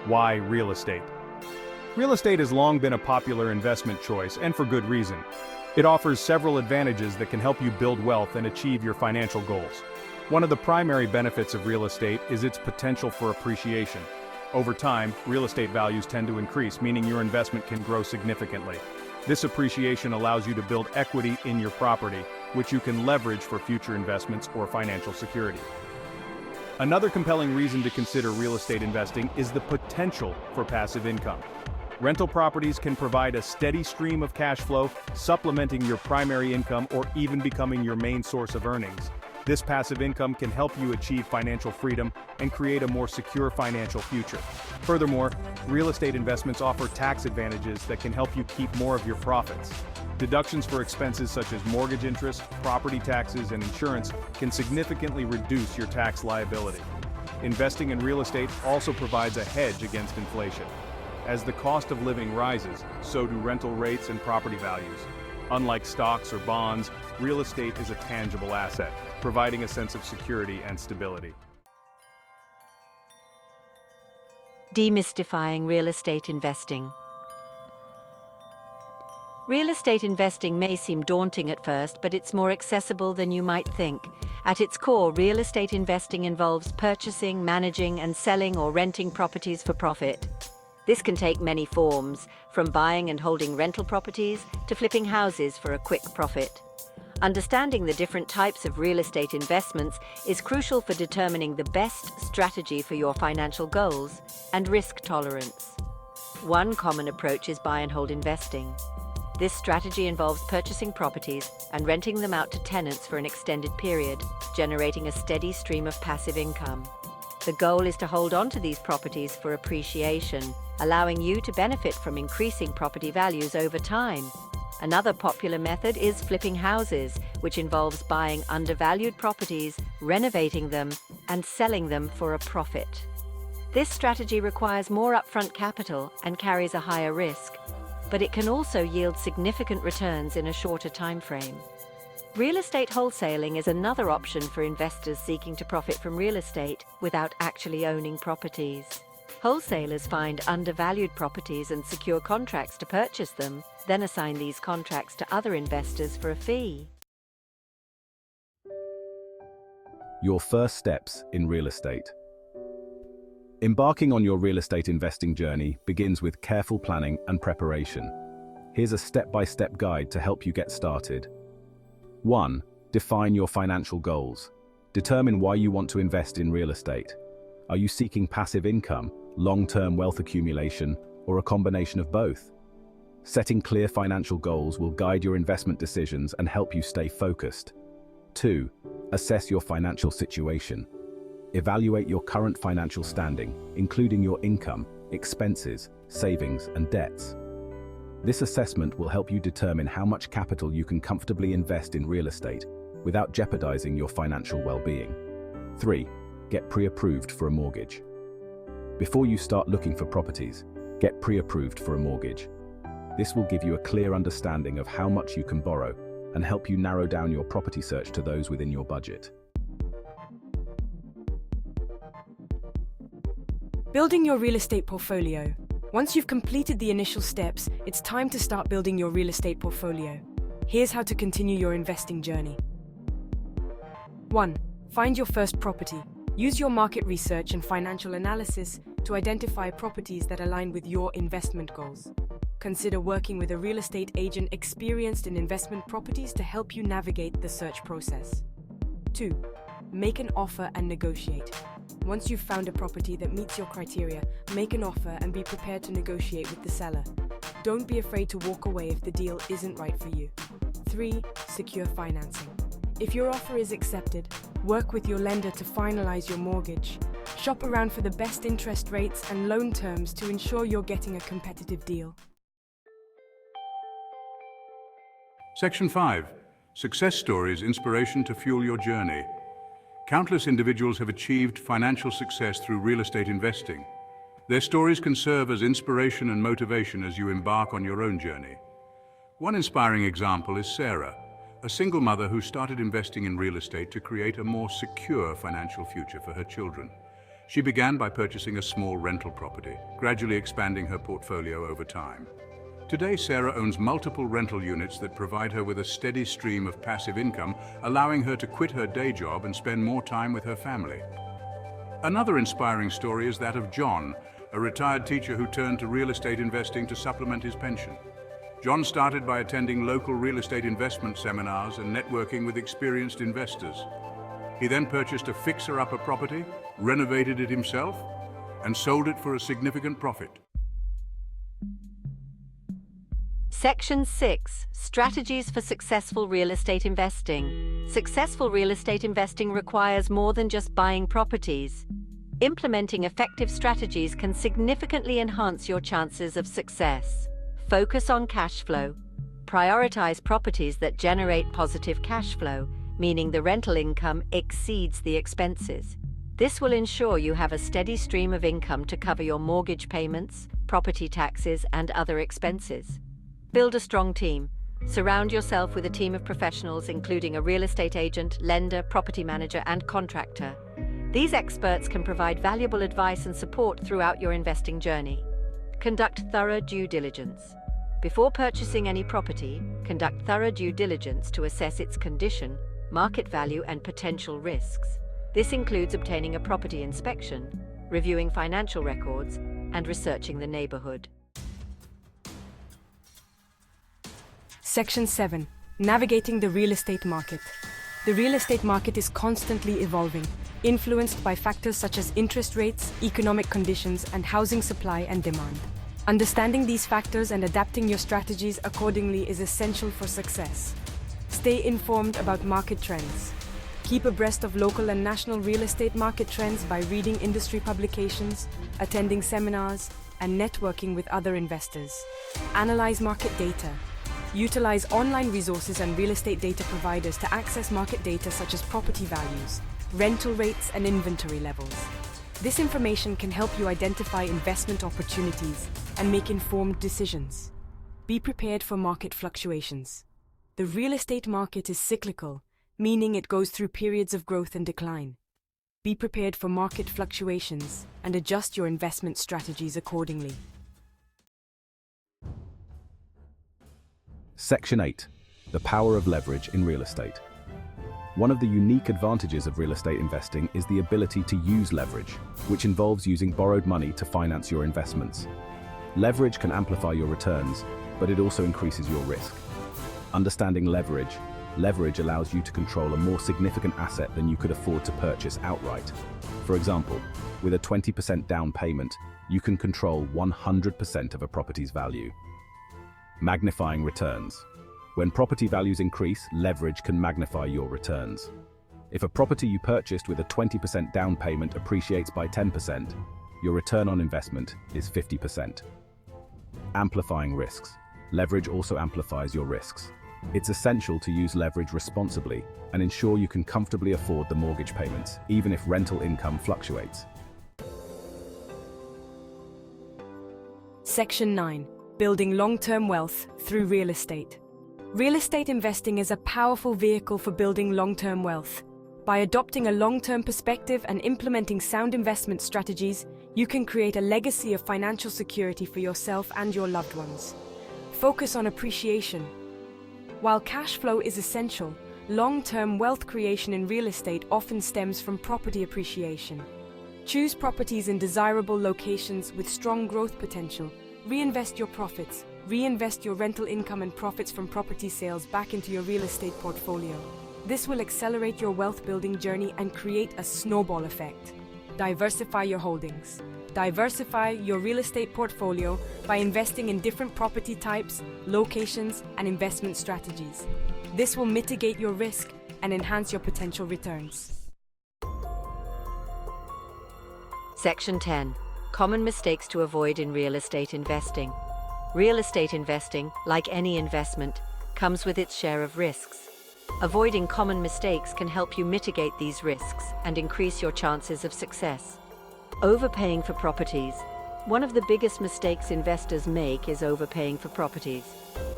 Why real estate? Real estate has long been a popular investment choice, and for good reason. It offers several advantages that can help you build wealth and achieve your financial goals. One of the primary benefits of real estate is its potential for appreciation. Over time, real estate values tend to increase, meaning your investment can grow significantly. This appreciation allows you to build equity in your property, which you can leverage for future investments or financial security. Another compelling reason to consider real estate investing is the potential for passive income. Rental properties can provide a steady stream of cash flow, supplementing your primary income or even becoming your main source of earnings. This passive income can help you achieve financial freedom and create a more secure financial future. Furthermore, real estate investments offer tax advantages that can help you keep more of your profits. Deductions for expenses such as mortgage interest, property taxes, and insurance can significantly reduce your tax liability. Investing in real estate also provides a hedge against inflation. As the cost of living rises, so do rental rates and property values. Unlike stocks or bonds, real estate is a tangible asset, providing a sense of security and stability. Demystifying real estate investing. Real estate investing may seem daunting at first, but it's more accessible than you might think. At its core, real estate investing involves purchasing, managing, and selling or renting properties for profit. This can take many forms, from buying and holding rental properties to flipping houses for a quick profit. Understanding the different types of real estate investments is crucial for determining the best strategy for your financial goals and risk tolerance. One common approach is buy and hold investing. This strategy involves purchasing properties and renting them out to tenants for an extended period, generating a steady stream of passive income. The goal is to hold on to these properties for appreciation, allowing you to benefit from increasing property values over time. Another popular method is flipping houses, which involves buying undervalued properties, renovating them, and selling them for a profit. This strategy requires more upfront capital and carries a higher risk, but it can also yield significant returns in a shorter time frame. Real estate wholesaling is another option for investors seeking to profit from real estate without actually owning properties. Wholesalers find undervalued properties and secure contracts to purchase them, then assign these contracts to other investors for a fee. Your first steps in real estate. Embarking on your real estate investing journey begins with careful planning and preparation. Here's a step-by-step guide to help you get started. 1. Define your financial goals. Determine why you want to invest in real estate. Are you seeking passive income, long-term wealth accumulation, or a combination of both? Setting clear financial goals will guide your investment decisions and help you stay focused. 2. Assess your financial situation. Evaluate your current financial standing, including your income, expenses, savings, and debts. This assessment will help you determine how much capital you can comfortably invest in real estate without jeopardizing your financial well-being. 3. Get pre-approved for a mortgage. Before you start looking for properties, get pre-approved for a mortgage. This will give you a clear understanding of how much you can borrow and help you narrow down your property search to those within your budget. Building your real estate portfolio. Once you've completed the initial steps, it's time to start building your real estate portfolio. Here's how to continue your investing journey. 1. Find your first property. Use your market research and financial analysis to identify properties that align with your investment goals. Consider working with a real estate agent experienced in investment properties to help you navigate the search process. 2. Make an offer and negotiate. Once you've found a property that meets your criteria, make an offer and be prepared to negotiate with the seller. Don't be afraid to walk away if the deal isn't right for you. 3. Secure financing. If your offer is accepted, work with your lender to finalize your mortgage. Shop around for the best interest rates and loan terms to ensure you're getting a competitive deal. Section 5. Success Stories, Inspiration to Fuel Your Journey. Countless individuals have achieved financial success through real estate investing. Their stories can serve as inspiration and motivation as you embark on your own journey. One inspiring example is Sarah, a single mother who started investing in real estate to create a more secure financial future for her children. She began by purchasing a small rental property, gradually expanding her portfolio over time. Today, Sarah owns multiple rental units that provide her with a steady stream of passive income, allowing her to quit her day job and spend more time with her family. Another inspiring story is that of John, a retired teacher who turned to real estate investing to supplement his pension. John started by attending local real estate investment seminars and networking with experienced investors. He then purchased a fixer-upper property, renovated it himself, and sold it for a significant profit. Section 6. Strategies for successful real estate investing. Successful real estate investing requires more than just buying properties. Implementing effective strategies can significantly enhance your chances of success. Focus on cash flow. Prioritize properties that generate positive cash flow, meaning the rental income exceeds the expenses. This will ensure you have a steady stream of income to cover your mortgage payments, property taxes, and other expenses. Build a strong team. Surround yourself with a team of professionals, including a real estate agent, lender, property manager, and contractor. These experts can provide valuable advice and support throughout your investing journey. Conduct thorough due diligence. Before purchasing any property, conduct thorough due diligence to assess its condition, market value, and potential risks. This includes obtaining a property inspection, reviewing financial records, and researching the neighborhood. Section 7. Navigating the real estate market. The real estate market is constantly evolving, influenced by factors such as interest rates, economic conditions, and housing supply and demand. Understanding these factors and adapting your strategies accordingly is essential for success. Stay informed about market trends. Keep abreast of local and national real estate market trends by reading industry publications, attending seminars, and networking with other investors. Analyze market data. Utilize online resources and real estate data providers to access market data such as property values, rental rates, and inventory levels. This information can help you identify investment opportunities and make informed decisions. Be prepared for market fluctuations. The real estate market is cyclical, meaning it goes through periods of growth and decline. Be prepared for market fluctuations and adjust your investment strategies accordingly. Section 8. The power of leverage in real estate. One of the unique advantages of real estate investing is the ability to use leverage, which involves using borrowed money to finance your investments. Leverage can amplify your returns, but it also increases your risk. Understanding leverage allows you to control a more significant asset than you could afford to purchase outright. For example, with a 20% down payment, you can control 100% of a property's value. Magnifying returns. When property values increase, leverage can magnify your returns. If a property you purchased with a 20% down payment appreciates by 10%, your return on investment is 50%. Amplifying risks. Leverage also amplifies your risks. It's essential to use leverage responsibly and ensure you can comfortably afford the mortgage payments, even if rental income fluctuates. Section 9. Building long-term wealth through real estate. Real estate investing is a powerful vehicle for building long-term wealth. By adopting a long-term perspective and implementing sound investment strategies, you can create a legacy of financial security for yourself and your loved ones. Focus on appreciation. While cash flow is essential, long-term wealth creation in real estate often stems from property appreciation. Choose properties in desirable locations with strong growth potential. Reinvest your profits. Reinvest your rental income and profits from property sales back into your real estate portfolio. This will accelerate your wealth-building journey and create a snowball effect. Diversify your holdings. Diversify your real estate portfolio by investing in different property types, locations, and investment strategies. This will mitigate your risk and enhance your potential returns. Section 10. Common mistakes to avoid in real estate investing. Real estate investing, like any investment, comes with its share of risks. Avoiding common mistakes can help you mitigate these risks and increase your chances of success. Overpaying for properties. One of the biggest mistakes investors make is overpaying for properties.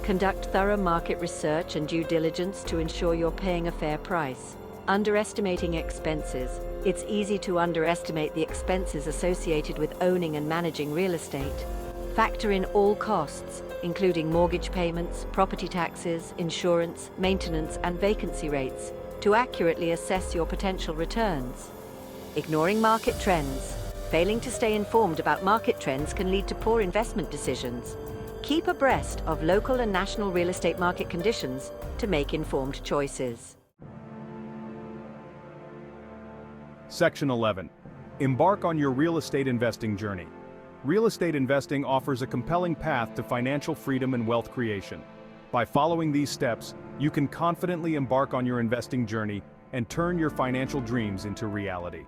Conduct thorough market research and due diligence to ensure you're paying a fair price. Underestimating expenses. It's easy to underestimate the expenses associated with owning and managing real estate. Factor in all costs, including mortgage payments, property taxes, insurance, maintenance, and vacancy rates, to accurately assess your potential returns. Ignoring market trends. Failing to stay informed about market trends can lead to poor investment decisions. Keep abreast of local and national real estate market conditions to make informed choices. Section 11. Embark on your real estate investing journey. Real estate investing offers a compelling path to financial freedom and wealth creation. By following these steps, you can confidently embark on your investing journey and turn your financial dreams into reality.